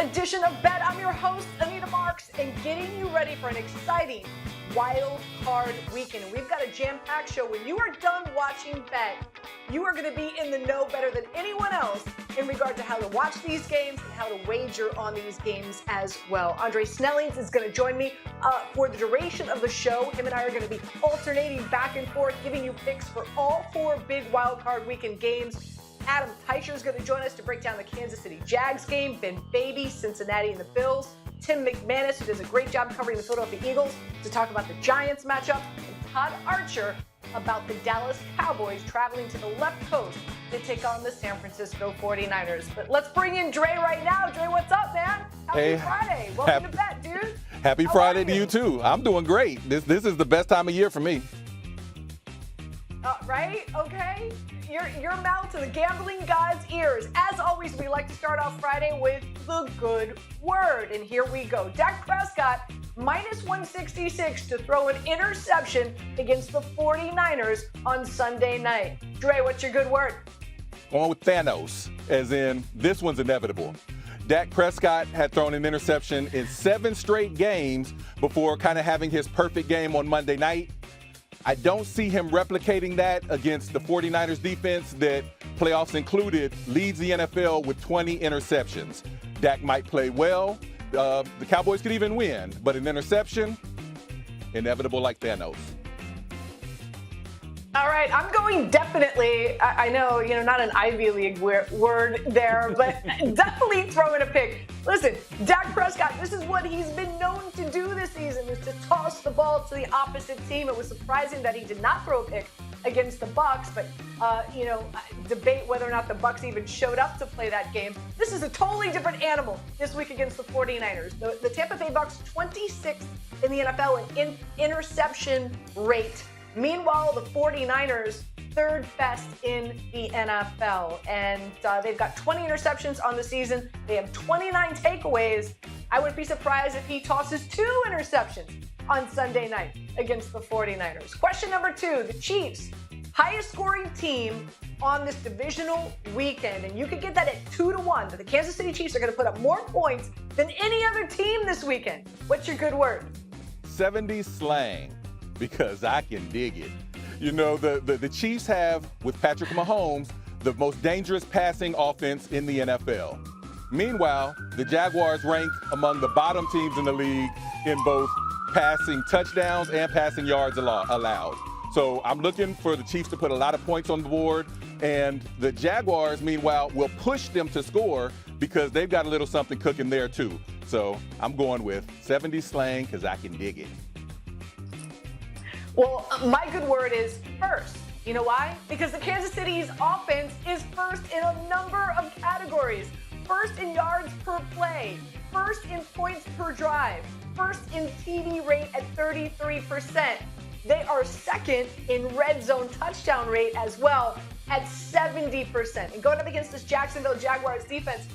edition of Bet. I'm your host, Anita Marks, and getting you ready for an exciting wild card weekend. We've got a jam-packed show. When you are done watching Bet, you are going to be in the know better than anyone else in regard to how to watch these games and how to wager on these games as well. Andre Snellings is going to join me for the duration of the show. Him and I are going to be alternating back and forth, giving you picks for all four big wild card weekend games. Adam Teicher is going to join us to break down the Kansas City Jags game, Ben Baby, Cincinnati and the Bills, Tim McManus, who does a great job covering the Philadelphia Eagles, to talk about the Giants matchup, and Todd Archer about the Dallas Cowboys traveling to the left coast to take on the San Francisco 49ers. But let's bring in Dre right now. Dre, what's up, man? Happy Friday. Welcome to Bet, dude. Happy Friday to you, too. I'm doing great. This is the best time of year for me. Right? Okay. Your mouth to the gambling god's ears. As always, we like to start off Friday with the good word. And here we go. Dak Prescott, minus 166 to throw an interception against the 49ers on Sunday night. Dre, what's your good word? Going with Thanos, as in this one's inevitable. Dak Prescott had thrown an interception in 7 straight games before kind of having his perfect game on Monday night. I don't see him replicating that against the 49ers defense that, playoffs included, leads the NFL with 20 interceptions. Dak might play well. The Cowboys could even win, but an interception, inevitable like Thanos. All right, I'm going definitely. I know, not an Ivy League word there, but definitely throwing a pick. Listen, Dak Prescott, this is what he's been known to do this season, is to toss the ball to the opposite team. It was surprising that he did not throw a pick against the Bucs, but, debate whether or not the Bucs even showed up to play that game. This is a totally different animal this week against the 49ers. The Tampa Bay Bucs, 26th in the NFL in interception rate. Meanwhile, the 49ers, third best in the NFL. And they've got 20 interceptions on the season. They have 29 takeaways. I wouldn't be surprised if he tosses 2 interceptions on Sunday night against the 49ers. Question number 2, the Chiefs, highest scoring team on this divisional weekend. And you could get that at 2-1. The Kansas City Chiefs are going to put up more points than any other team this weekend. What's your good word? 70s slang. Because I can dig it. The Chiefs have, with Patrick Mahomes, the most dangerous passing offense in the NFL. Meanwhile, the Jaguars rank among the bottom teams in the league in both passing touchdowns and passing yards allowed. So I'm looking for the Chiefs to put a lot of points on the board, and the Jaguars, meanwhile, will push them to score because they've got a little something cooking there too. So I'm going with 70s slang because I can dig it. Well, my good word is first. You know why? Because the Kansas City's offense is first in a number of categories. First in yards per play, first in points per drive, first in TD rate at 33%. They are second in red zone touchdown rate as well at 70%. And going up against this Jacksonville Jaguars defense,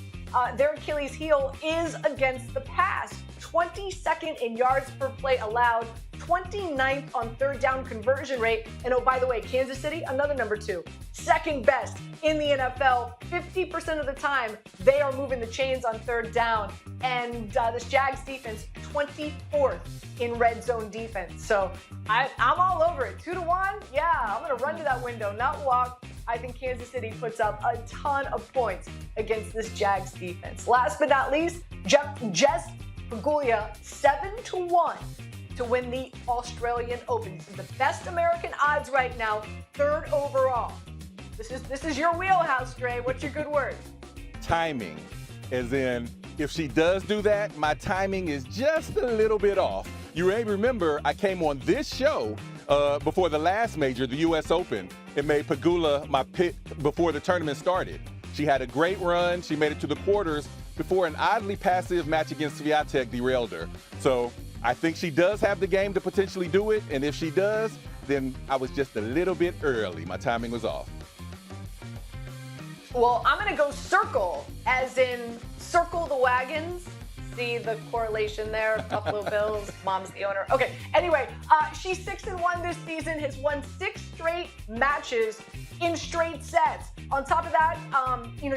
their Achilles heel is against the pass. 22nd in yards per play allowed, 29th on third down conversion rate. And oh, by the way, Kansas City, another number 2, second best in the NFL. 50% of the time, they are moving the chains on third down. And this Jags defense, 24th in red zone defense. So I'm all over it. 2-1, yeah, I'm going to run to that window, not walk. I think Kansas City puts up a ton of points against this Jags defense. Last but not least, Jess Paguglia, 7-1 to win the Australian Open. This is the best American odds right now, 3rd overall. This is your wheelhouse, Dre. What's your good word? Timing, as in, if she does do that, my timing is just a little bit off. You may remember I came on this show before the last major, the U.S. Open, and made Pagula my pick before the tournament started. She had a great run. She made it to the quarters before an oddly passive match against Swiatek derailed her. So I think she does have the game to potentially do it, and if she does, then I was just a little bit early. My timing was off. Well, I'm going to go circle, as in circle the wagons, see the correlation there. Buffalo Bills, mom's the owner. Okay, anyway, she's 6-1 this season, has won 6 straight matches in straight sets. On top of that,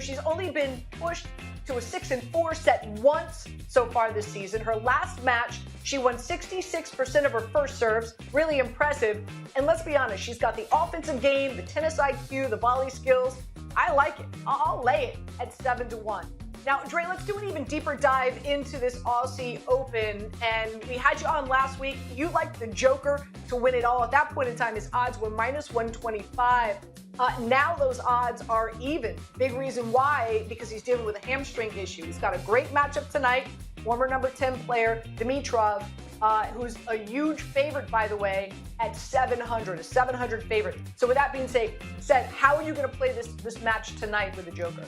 she's only been pushed to a 6-4 set once so far this season. Her last match, she won 66% of her first serves. Really impressive. And let's be honest, she's got the offensive game, the tennis IQ, the volley skills. I like it. I'll lay it at 7-1. Now, Dre, let's do an even deeper dive into this Aussie Open. And we had you on last week. You liked the Joker to win it all. At that point in time, his odds were -125. Now those odds are even. Big reason why, because he's dealing with a hamstring issue. He's got a great matchup tonight. Former number 10 player, Dimitrov, who's a huge favorite, by the way, at 700, a 700 favorite. So with that being said, how are you going to play this match tonight with the Joker?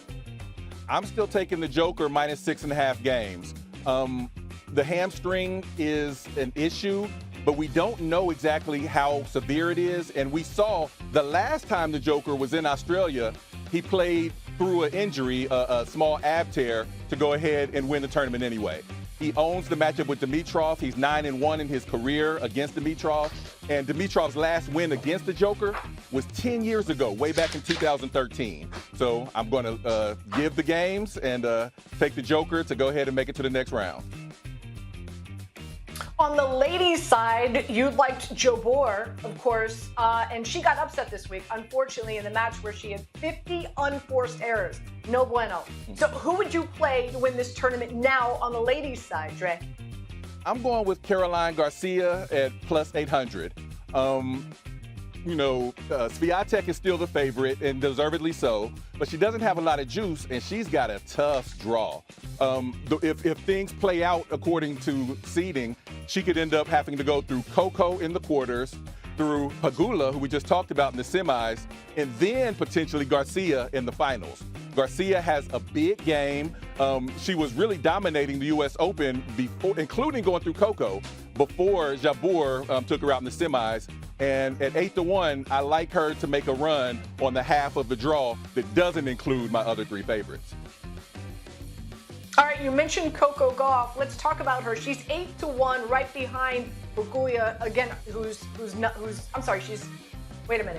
I'm still taking the Joker -6.5 games. The hamstring is an issue, but we don't know exactly how severe it is. And we saw the last time the Joker was in Australia, he played through an injury, a small ab tear, to go ahead and win the tournament anyway. He owns the matchup with Dimitrov. He's 9-1 in his career against Dimitrov. And Dimitrov's last win against the Joker was 10 years ago, way back in 2013. So I'm going to give the games and take the Joker to go ahead and make it to the next round. On the ladies' side, you liked Jabeur, of course, and she got upset this week, unfortunately, in the match where she had 50 unforced errors. No bueno. So who would you play to win this tournament now on the ladies' side, Dre? I'm going with Caroline Garcia at +800. Swiatek is still the favorite, and deservedly so, but she doesn't have a lot of juice, and she's got a tough draw. If things play out according to seeding, she could end up having to go through Coco in the quarters, through Pagula, who we just talked about in the semis, and then potentially Garcia in the finals. Garcia has a big game. She was really dominating the U.S. Open before, including going through Coco, before Jabeur took her out in the semis. And at 8-1, I like her to make a run on the half of the draw that doesn't include my other 3 favorites. All right, you mentioned Coco Gauff. Let's talk about her. She's 8-1, right behind Pagula again.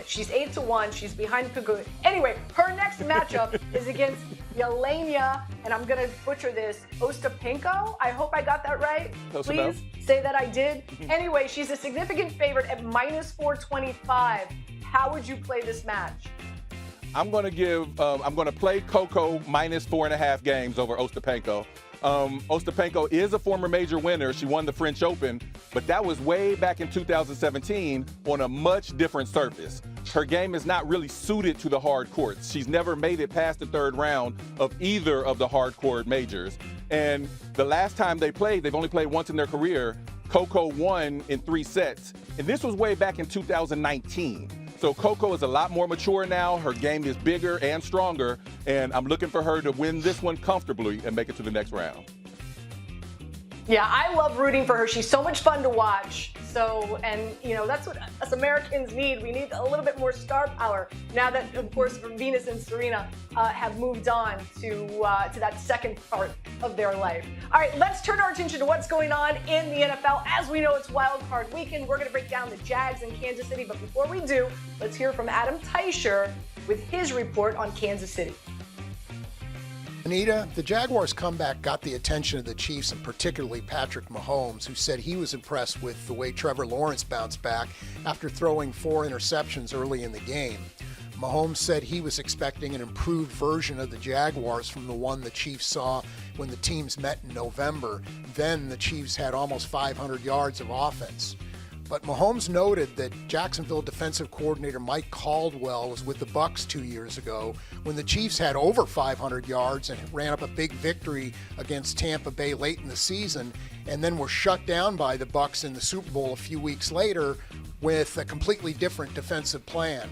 She's 8-1. She's behind Pagula. Anyway, her next matchup is against Yelena, and I'm gonna butcher this, Ostapenko. I hope I got that right. Close Please enough. say that I did. Anyway, she's a significant favorite at -425. How would you play this match? I'm going to play Coco -4.5 games over Ostapenko. Ostapenko is a former major winner. She won the French Open, but that was way back in 2017 on a much different surface. Her game is not really suited to the hard courts. She's never made it past the 3rd round of either of the hard court majors. And the last time they played, they've only played once in their career. Coco won in 3 sets, and this was way back in 2019. So Coco is a lot more mature now. Her game is bigger and stronger, and I'm looking for her to win this one comfortably and make it to the next round. Yeah, I love rooting for her. She's so much fun to watch. So, and that's what us Americans need. We need a little bit more star power now that, of course, Venus and Serena have moved on to that second part of their life. All right, let's turn our attention to what's going on in the NFL. As we know, it's Wild Card Weekend. We're going to break down the Jags in Kansas City. But before we do, let's hear from Adam Teicher with his report on Kansas City. Anita, the Jaguars' comeback got the attention of the Chiefs, and particularly Patrick Mahomes, who said he was impressed with the way Trevor Lawrence bounced back after throwing 4 interceptions early in the game. Mahomes said he was expecting an improved version of the Jaguars from the one the Chiefs saw when the teams met in November. Then the Chiefs had almost 500 yards of offense. But Mahomes noted that Jacksonville defensive coordinator Mike Caldwell was with the Bucs 2 years ago when the Chiefs had over 500 yards and ran up a big victory against Tampa Bay late in the season, and then were shut down by the Bucs in the Super Bowl a few weeks later with a completely different defensive plan.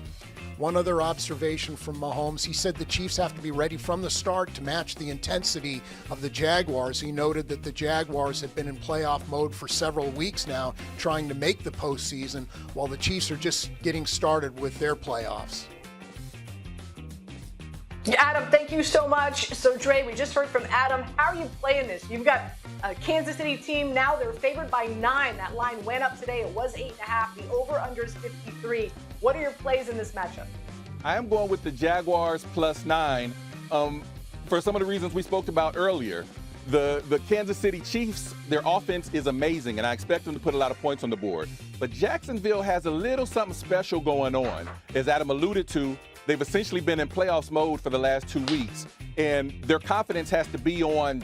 One other observation from Mahomes, he said the Chiefs have to be ready from the start to match the intensity of the Jaguars. He noted that the Jaguars have been in playoff mode for several weeks now, trying to make the postseason, while the Chiefs are just getting started with their playoffs. Adam, thank you so much. So, Dre, we just heard from Adam. How are you playing this? You've got Kansas City team, now they're favored by 9. That line went up today. It was 8.5. The over-under is 53. What are your plays in this matchup? I am going with the Jaguars +9 for some of the reasons we spoke about earlier. The Kansas City Chiefs, their offense is amazing, and I expect them to put a lot of points on the board. But Jacksonville has a little something special going on. As Adam alluded to, they've essentially been in playoffs mode for the last 2 weeks, and their confidence has to be on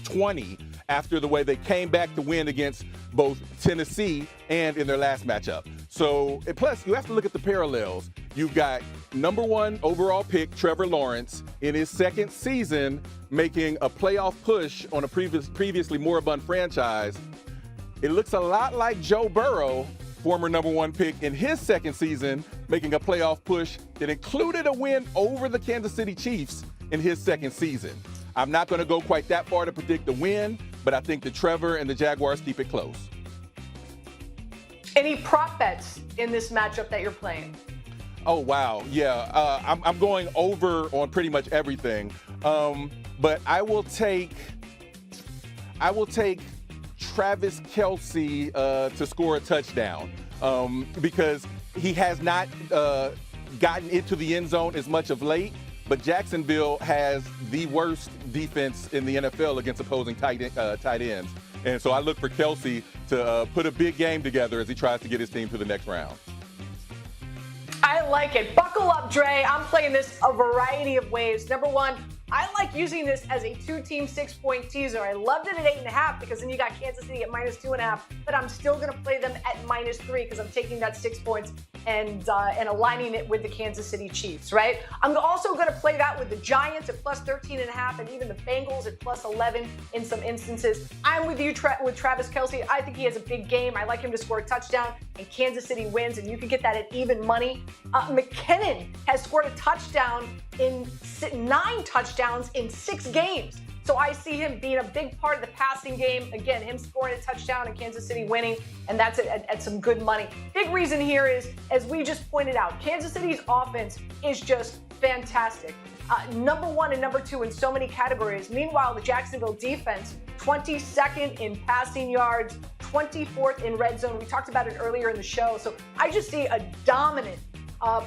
20 after the way they came back to win against both Tennessee and in their last matchup. So, and plus, you have to look at the parallels. You've got #1 overall pick Trevor Lawrence in his second season making a playoff push on a previously moribund franchise. It looks a lot like Joe Burrow, former #1 pick in his second season, making a playoff push that included a win over the Kansas City Chiefs in his second season. I'm not going to go quite that far to predict the win, but I think that Trevor and the Jaguars keep it close. Any prop bets in this matchup that you're playing? Oh, wow. Yeah, I'm going over on pretty much everything. But I will take Travis Kelce to score a touchdown because he has not gotten into the end zone as much of late. But Jacksonville has the worst defense in the NFL against opposing tight ends. And so I look for Kelce to put a big game together as he tries to get his team to the next round. I like it. Buckle up, Dre. I'm playing this a variety of ways. #1, I like using this as a 2-team 6-point teaser. I loved it at 8.5 because then you got Kansas City at -2.5, but I'm still going to play them at -3 because I'm taking that 6 points and aligning it with the Kansas City Chiefs, right? I'm also going to play that with the Giants at +13.5 and even the Bengals at +11 in some instances. I'm with you with Travis Kelce. I think he has a big game. I like him to score a touchdown and Kansas City wins, and you can get that at even money. McKinnon has scored a touchdown in 9 touchdowns in 6 games. So I see him being a big part of the passing game. Again, him scoring a touchdown and Kansas City winning, and that's at some good money. Big reason here is, as we just pointed out, Kansas City's offense is just fantastic. #1 and #2 in so many categories. Meanwhile, the Jacksonville defense, 22nd in passing yards, 24th in red zone. We talked about it earlier in the show. So I just see a dominant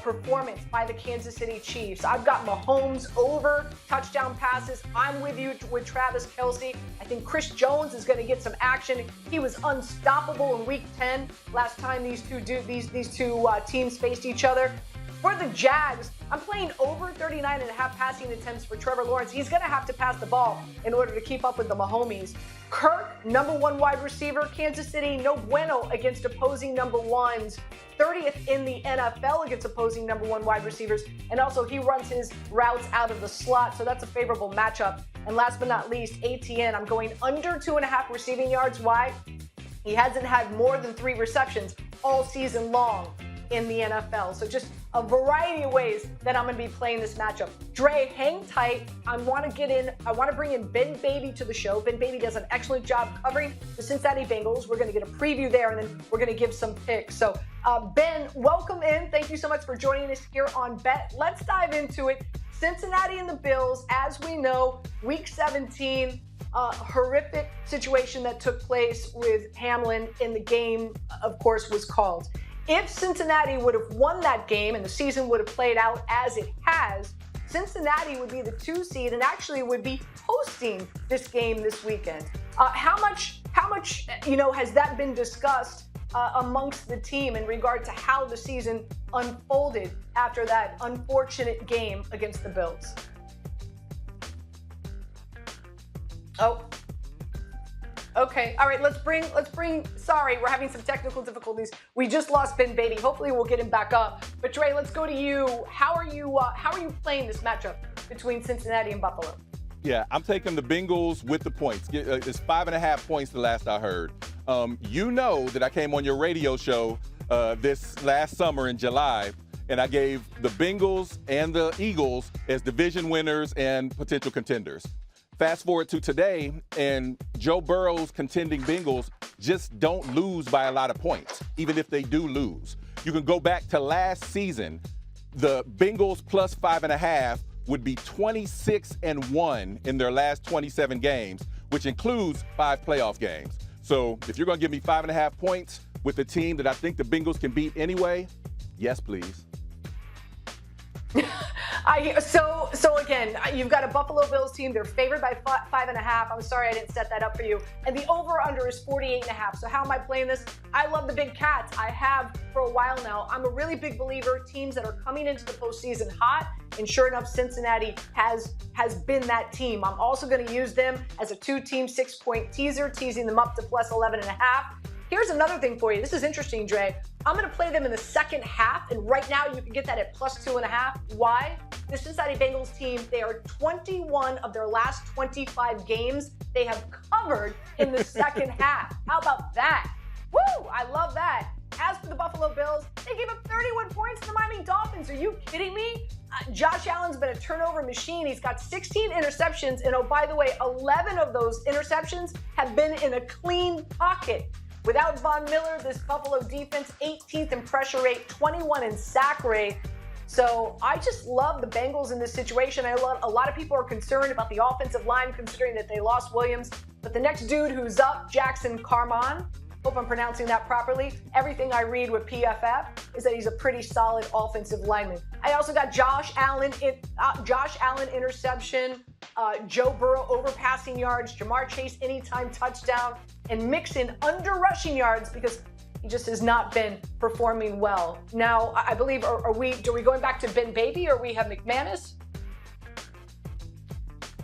performance by the Kansas City Chiefs. I've got Mahomes over touchdown passes. I'm with you with Travis Kelce. I think Chris Jones is going to get some action. He was unstoppable in Week 10 last time these two teams faced each other. For the Jags, I'm playing over 39.5 passing attempts for Trevor Lawrence. He's going to have to pass the ball in order to keep up with the Mahomes. Kirk, #1 wide receiver. Kansas City, no bueno against opposing #1s. 30th in the NFL against opposing #1 wide receivers. And also, he runs his routes out of the slot, so that's a favorable matchup. And last but not least, ATN, I'm going under 2.5 receiving yards. Why? He hasn't had more than 3 receptions all season long in the NFL. So just a variety of ways that I'm going to be playing this matchup. Dre, hang tight. I want to bring in Ben Baby to the show. Ben Baby does an excellent job covering the Cincinnati Bengals. We're going to get a preview there, and then we're going to give some picks. So Ben, welcome in. Thank you so much for joining us here on Bet. Let's dive into it. Cincinnati and the Bills, as we know, Week 17, horrific situation that took place with Hamlin in the game, of course, was called. If Cincinnati would have won that game and the season would have played out as it has, Cincinnati would be the 2 seed and actually would be hosting this game this weekend. How much has that been discussed amongst the team in regard to how the season unfolded after that unfortunate game against the Bills? Oh. Okay, all right, let's bring, sorry, we're having some technical difficulties. We just lost Ben Baby. Hopefully we'll get him back up. But Dre, let's go to you. How are you playing this matchup between Cincinnati and Buffalo? Yeah, I'm taking the Bengals with the points. It's 5.5 points the last I heard. You know that I came on your radio show this last summer in July, and I gave the Bengals and the Eagles as division winners and potential contenders. Fast forward to today, and Joe Burrow's contending Bengals just don't lose by a lot of points, even if they do lose. You can go back to last season. The Bengals plus 5.5 would be 26-1 in their last 27 games, which includes 5 playoff games. So if you're going to give me 5.5 points with a team that I think the Bengals can beat anyway, yes, please. So again, you've got a Buffalo Bills team. They're favored by 5.5. I'm sorry I didn't set that up for you. And the over/under is 48.5. So how am I playing this? I love the Big Cats. I have for a while now. I'm a really big believer. Teams that are coming into the postseason hot, and sure enough, Cincinnati has been that team. I'm also going to use them as a 2-team 6-point teaser, teasing them up to plus 11.5. Here's another thing for you. This is interesting, Dre. I'm going to play them in the second half, and right now you can get that at plus 2.5. Why? The Cincinnati Bengals team, they are 21 of their last 25 games they have covered in the second half. How about that? Woo! I love that. As for the Buffalo Bills, they gave up 31 points to the Miami Dolphins. Are you kidding me? Josh Allen's been a turnover machine. He's got 16 interceptions, and oh, by the way, 11 of those interceptions have been in a clean pocket. Without Von Miller, this Buffalo defense, 18th in pressure rate, 21 in sack rate. So I just love the Bengals in this situation. A lot of people are concerned about the offensive line, considering that they lost Williams. But the next dude who's up, Jackson Carman, hope I'm pronouncing that properly. Everything I read with PFF is that he's a pretty solid offensive lineman. I also got Josh Allen interception, Joe Burrow over passing yards, Jamar Chase anytime touchdown, and Mixon under rushing yards because he just has not been performing well. Now, I believe, are we going back to Ben Baby, or we have McManus?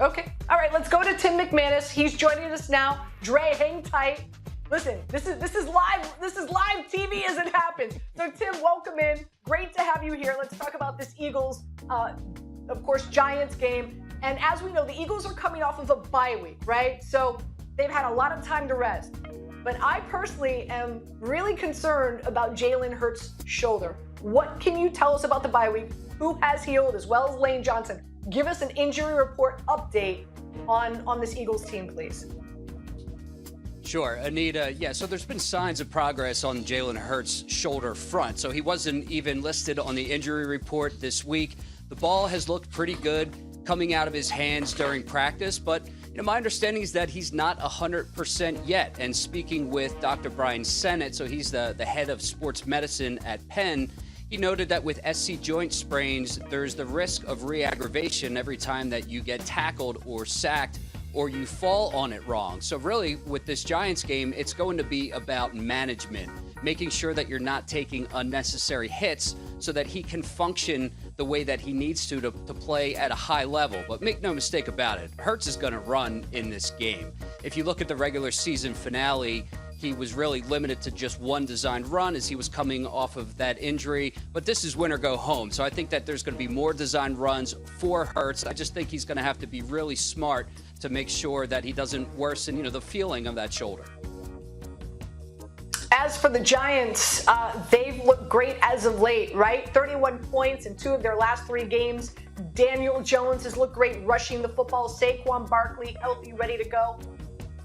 Okay, all right, let's go to Tim McManus. He's joining us now. Dre, hang tight. Listen, this is live. This is live TV as it happens. So Tim, welcome in. Great to have you here. Let's talk about this Eagles, of course, Giants game. And as we know, the Eagles are coming off of a bye week, right? So they've had a lot of time to rest. But I personally am really concerned about Jalen Hurts' shoulder. What can you tell us about the bye week? Who has healed, as well as Lane Johnson? Give us an injury report update on this Eagles team, please. Sure, Anita. Yeah, so there's been signs of progress on Jalen Hurts' shoulder front. So he wasn't even listed on the injury report this week. The ball has looked pretty good coming out of his hands during practice, but my understanding is that he's not 100% yet. And speaking with Dr. Brian Sennett, so he's the head of sports medicine at Penn, he noted that with SC joint sprains, there's the risk of re-aggravation every time that you get tackled or sacked or you fall on it wrong. So really, with this Giants game, it's going to be about management, making sure that you're not taking unnecessary hits so that he can function the way that he needs to play at a high level. But make no mistake about it, Hurts is going to run in this game. If you look at the regular season finale, he was really limited to just one designed run as he was coming off of that injury. But this is win or go home. So I think that there's going to be more designed runs for Hurts. I just think he's going to have to be really smart to make sure that he doesn't worsen, the feeling of that shoulder. As for the Giants, they've looked great as of late, right? 31 points in 2 of their last 3 games. Daniel Jones has looked great rushing the football. Saquon Barkley healthy, ready to go.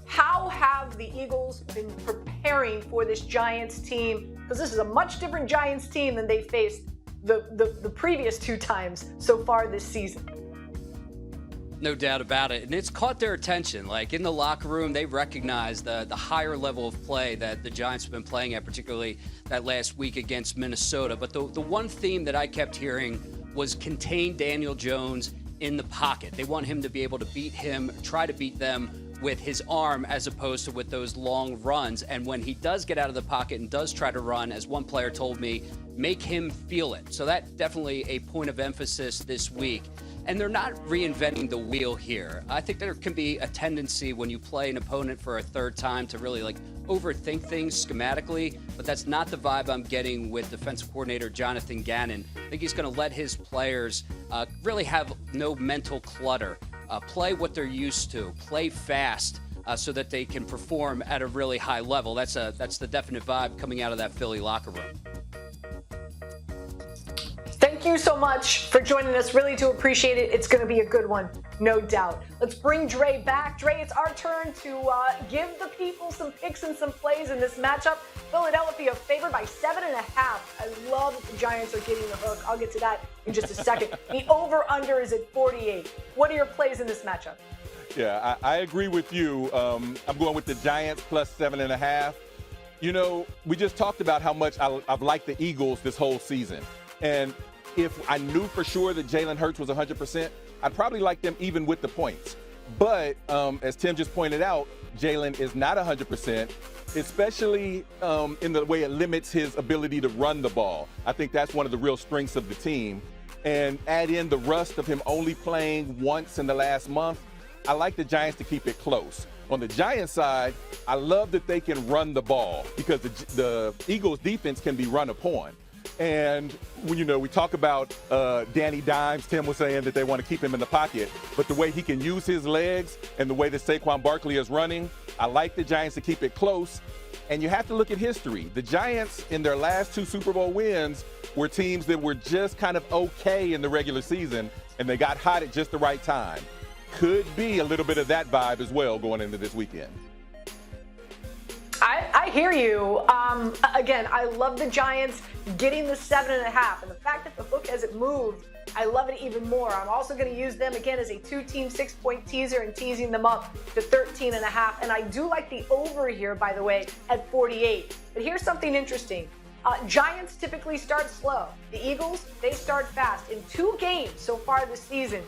How have the Eagles been preparing for this Giants team? Because this is a much different Giants team than they faced the previous 2 times so far this season. No doubt about it. And it's caught their attention. Like in the locker room, they recognize the higher level of play that the Giants have been playing at, particularly that last week against Minnesota. But the one theme that I kept hearing was contain Daniel Jones in the pocket. They want him to be able to beat him, try to beat them with his arm as opposed to with those long runs. And when he does get out of the pocket and does try to run, as one player told me, make him feel it. So that's definitely a point of emphasis this week. And they're not reinventing the wheel here. I think there can be a tendency when you play an opponent for a third time to really overthink things schematically, but that's not the vibe I'm getting with defensive coordinator Jonathan Gannon. I think he's going to let his players really have no mental clutter, play what they're used to, play fast so that they can perform at a really high level. That's the definite vibe coming out of that Philly locker room. Thank you so much for joining us. Really do appreciate it. It's going to be a good one, no doubt. Let's bring Dre back. Dre, it's our turn to give the people some picks and some plays in this matchup. Philadelphia favored by 7.5. I love that the Giants are getting the hook. I'll get to that in just a second. The over-under is at 48. What are your plays in this matchup? Yeah, I agree with you. I'm going with the Giants plus 7.5. You know, we just talked about how much I've liked the Eagles this whole season. And if I knew for sure that Jalen Hurts was 100%, I'd probably like them even with the points. But as Tim just pointed out, Jalen is not 100%, especially in the way it limits his ability to run the ball. I think that's one of the real strengths of the team. And add in the rust of him only playing once in the last month, I like the Giants to keep it close. On the Giants side, I love that they can run the ball because the Eagles defense can be run upon. And when, you know, we talk about Danny Dimes, Tim was saying that they want to keep him in the pocket, but the way he can use his legs and the way that Saquon Barkley is running, I like the Giants to keep it close. And you have to look at history. The Giants, in their last 2 Super Bowl wins, were teams that were just kind of okay in the regular season, and they got hot at just the right time. Could be a little bit of that vibe as well going into this weekend. I hear you. Again, I love the Giants getting the 7.5, and the fact that the hook hasn't moved, I love it even more. I'm also going to use them again as a 2-team 6-point teaser and teasing them up to 13.5. And I do like the over here, by the way, at 48. But here's something interesting. Giants typically start slow. The Eagles, they start fast. In 2 games so far this season,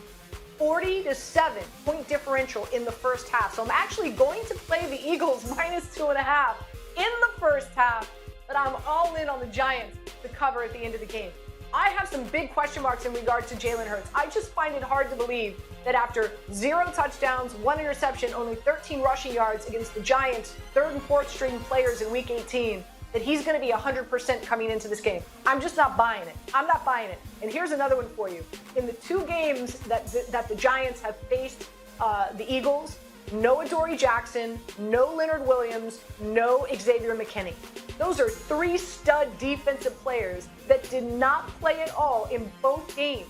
40-7 point differential in the first half. So I'm actually going to play the Eagles minus 2.5 in the first half, but I'm all in on the Giants to cover at the end of the game. I have some big question marks in regard to Jalen Hurts. I just find it hard to believe that after 0 touchdowns, 1 interception, only 13 rushing yards against the Giants' 3rd and 4th string players in Week 18, that he's going to be 100% coming into this game. I'm just not buying it. I'm not buying it. And here's another one for you. In the 2 games that the Giants have faced the Eagles, no Adoree Jackson, no Leonard Williams, no Xavier McKinney. Those are 3 stud defensive players that did not play at all in both games.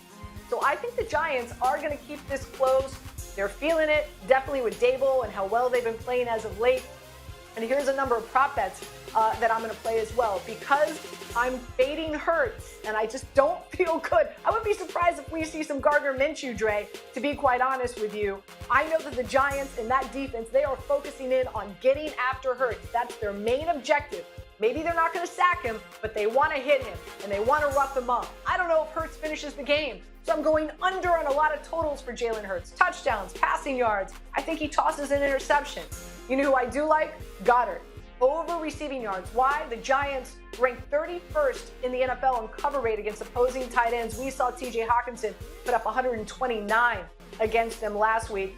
So I think the Giants are going to keep this close. They're feeling it, definitely with Dable and how well they've been playing as of late. And here's a number of prop bets that I'm going to play as well. Because I'm fading Hurts, and I just don't feel good. I wouldn't be surprised if we see some Gardner Minshew, Dre, to be quite honest with you. I know that the Giants and that defense, they are focusing in on getting after Hurts. That's their main objective. Maybe they're not going to sack him, but they want to hit him, and they want to rough him up. I don't know if Hurts finishes the game. So I'm going under on a lot of totals for Jalen Hurts. Touchdowns, passing yards. I think he tosses an interception. You know who I do like? Goddard. Over receiving yards. Why? The Giants ranked 31st in the NFL in cover rate against opposing tight ends. We saw TJ Hawkinson put up 129 against them last week.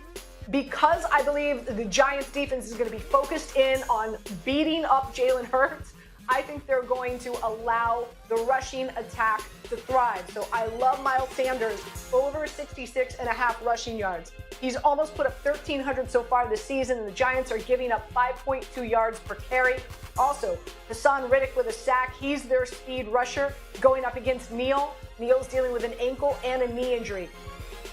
Because I believe the Giants defense is going to be focused in on beating up Jalen Hurts, I think they're going to allow the rushing attack to thrive. So I love Miles Sanders over 66.5 rushing yards. He's almost put up 1,300 so far this season, and the Giants are giving up 5.2 yards per carry. Also, Hassan Riddick with a sack. He's their speed rusher going up against Neal. Neal's dealing with an ankle and a knee injury.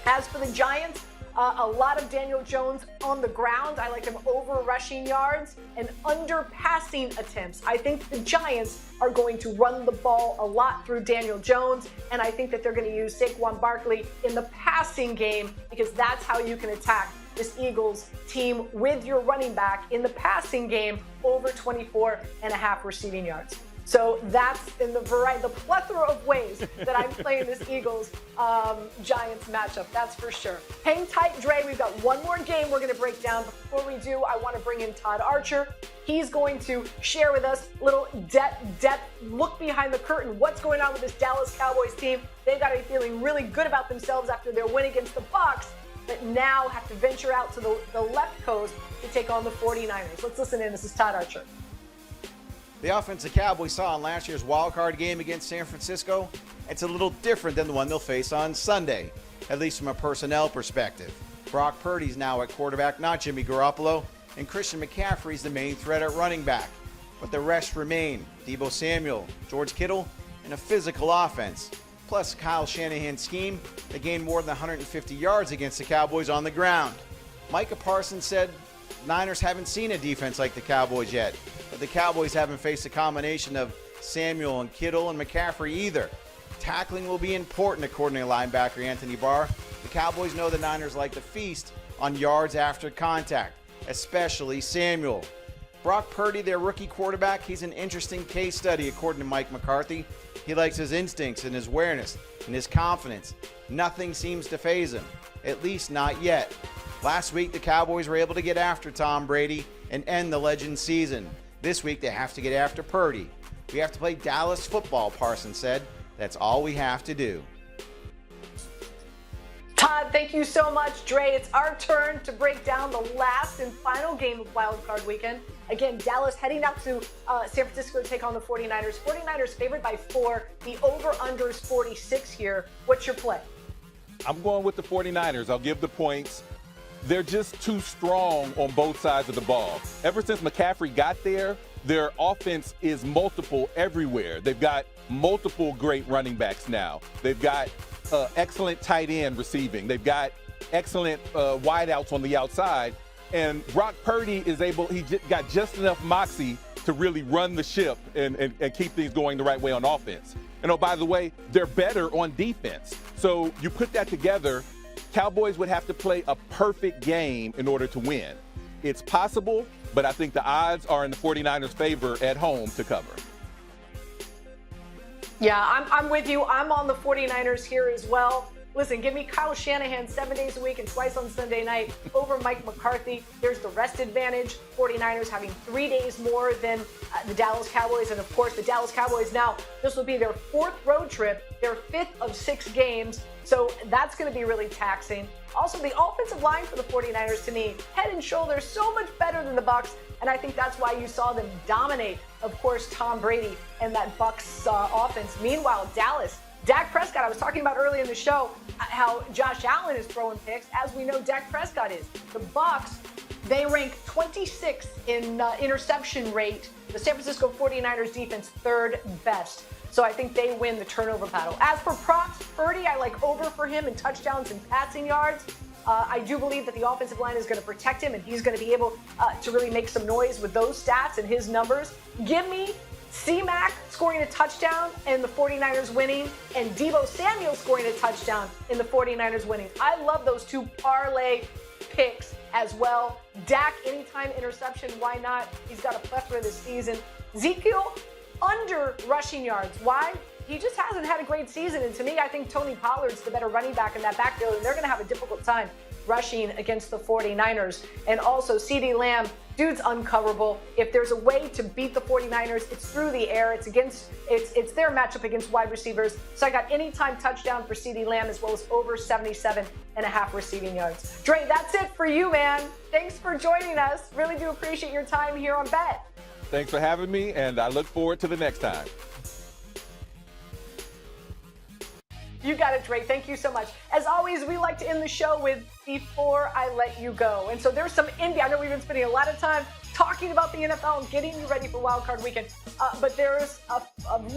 As for the Giants, a lot of Daniel Jones on the ground. I like him over rushing yards and under passing attempts. I think the Giants are going to run the ball a lot through Daniel Jones, and I think that they're going to use Saquon Barkley in the passing game because that's how you can attack this Eagles team with your running back in the passing game over 24.5 receiving yards. So that's in the plethora of ways that I'm playing this Eagles Giants matchup. That's for sure. Hang tight, Dre. We've got one more game we're going to break down. Before we do, I want to bring in Todd Archer. He's going to share with us a little depth look behind the curtain. What's going on with this Dallas Cowboys team? They've got to be feeling really good about themselves after their win against the Bucs, but now have to venture out to the left coast to take on the 49ers. Let's listen in. This is Todd Archer. The offense the Cowboys saw in last year's wildcard game against San Francisco, it's a little different than the one they'll face on Sunday, at least from a personnel perspective. Brock Purdy's now at quarterback, not Jimmy Garoppolo, and Christian McCaffrey's the main threat at running back. But the rest remain Deebo Samuel, George Kittle, and a physical offense. Plus Kyle Shanahan's scheme, they gained more than 150 yards against the Cowboys on the ground. Micah Parsons said Niners haven't seen a defense like the Cowboys yet, but the Cowboys haven't faced a combination of Samuel and Kittle and McCaffrey either. Tackling will be important, according to linebacker Anthony Barr. The Cowboys know the Niners like to feast on yards after contact, especially Samuel. Brock Purdy, their rookie quarterback, he's an interesting case study, according to Mike McCarthy. He likes his instincts and his awareness and his confidence. Nothing seems to faze him, at least not yet. Last week, the Cowboys were able to get after Tom Brady and end the Legends season. This week, they have to get after Purdy. We have to play Dallas football, Parsons said. That's all we have to do. Todd, thank you so much. Dre, it's our turn to break down the last and final game of Wild Card Weekend. Again, Dallas heading out to San Francisco to take on the 49ers. 49ers favored by 4. The over-under is 46 here. What's your play? I'm going with the 49ers. I'll give the points. They're just too strong on both sides of the ball. Ever since McCaffrey got there, their offense is multiple everywhere. They've got multiple great running backs now. They've got excellent tight end receiving. They've got excellent wideouts on the outside. And Brock Purdy got just enough moxie to really run the ship and keep things going the right way on offense. And oh, by the way, they're better on defense. So you put that together, Cowboys would have to play a perfect game in order to win. It's possible, but I think the odds are in the 49ers' favor at home to cover. Yeah, I'm with you. I'm on the 49ers here as well. Listen, give me Kyle Shanahan 7 days a week and twice on Sunday night over Mike McCarthy. There's the rest advantage. 49ers having 3 days more than the Dallas Cowboys. And, of course, the Dallas Cowboys now, this will be their 4th road trip, their 5th of 6 games. So that's going to be really taxing. Also, the offensive line for the 49ers, to me, head and shoulders so much better than the Bucs. And I think that's why you saw them dominate, of course, Tom Brady and that Bucs offense. Meanwhile, Dallas, Dak Prescott, I was talking about earlier in the show how Josh Allen is throwing picks. As we know, Dak Prescott is. The Bucs, they rank 26th in interception rate. The San Francisco 49ers defense, 3rd best. So I think they win the turnover battle. As for props, Purdy, I like over for him in touchdowns and passing yards. I do believe that the offensive line is going to protect him, and he's going to be able to really make some noise with those stats and his numbers. Give me C-Mac scoring a touchdown and the 49ers winning, and Deebo Samuel scoring a touchdown and the 49ers winning. I love those two parlay picks as well. Dak, anytime interception, why not? He's got a plethora this season. Ezekiel, under rushing yards. Why? He just hasn't had a great season. And to me, I think Tony Pollard's the better running back in that backfield, and they're going to have a difficult time rushing against the 49ers. And also, CeeDee Lamb, dude's uncoverable. If there's a way to beat the 49ers, it's through the air. It's their matchup against wide receivers. So I got anytime touchdown for CeeDee Lamb, as well as over 77.5 receiving yards. Dre, that's it for you, man. Thanks for joining us. Really do appreciate your time here on Bet. Thanks for having me, and I look forward to the next time. You got it, Dre. Thank you so much. As always, we like to end the show with Before I Let You Go. And so there's some NBA. I know we've been spending a lot of time talking about the NFL and getting you ready for Wild Card Weekend. But there's a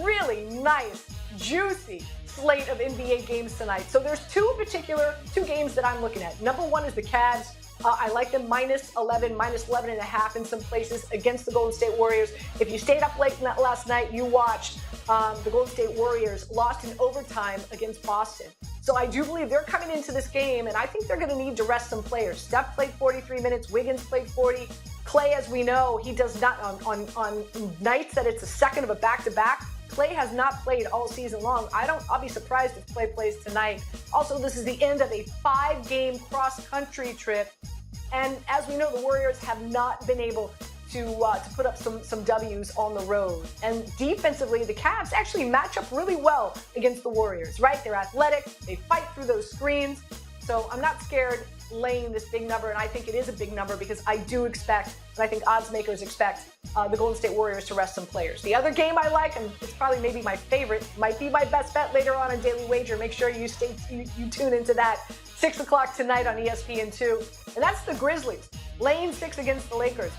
really nice, juicy slate of NBA games tonight. So there's two games that I'm looking at. Number one is the Cavs. I like them minus 11 and a half in some places against the Golden State Warriors. If you stayed up late last night, you watched the Golden State Warriors lost in overtime against Boston. So I do believe they're coming into this game, and I think they're going to need to rest some players. Steph played 43 minutes. Wiggins played 40. Clay, as we know, he does not on nights that it's a second of a back-to-back. Clay has not played all season long. I'll be surprised if Clay plays tonight. Also, this is the end of a 5-game cross-country trip. And as we know, the Warriors have not been able to put up some W's on the road. And defensively, the Cavs actually match up really well against the Warriors, right? They're athletic. They fight through those screens. So I'm not scared laying this big number, and I think it is a big number because I do expect, and I think odds makers expect, the Golden State Warriors to rest some players. The other game I like, and it's probably maybe my favorite, might be my best bet later on in Daily Wager. Make sure you tune into that 6 o'clock tonight on ESPN2, and that's the Grizzlies laying 6 against the Lakers.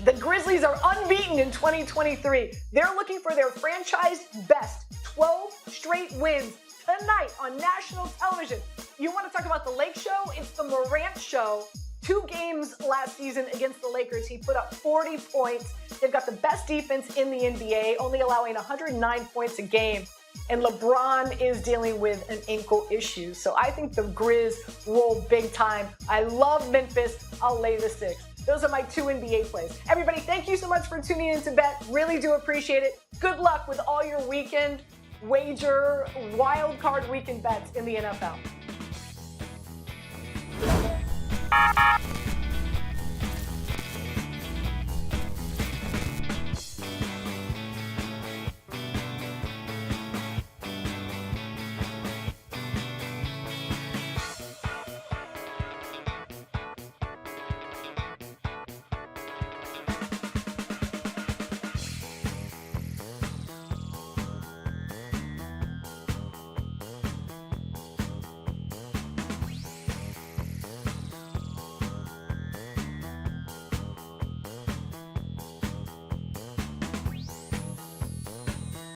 The Grizzlies are unbeaten in 2023. They're looking for their franchise best 12 straight wins tonight on national television. You want to talk about the Lake Show? It's the Morant Show. 2 games last season against the Lakers. He put up 40 points. They've got the best defense in the NBA, only allowing 109 points a game. and LeBron is dealing with an ankle issue. So I think the Grizz roll big time. I love Memphis. I'll lay the 6. Those are my 2 NBA plays. Everybody, thank you so much for tuning in to bet. Really do appreciate it. Good luck with all your weekend wager, wild card weekend bets in the NFL.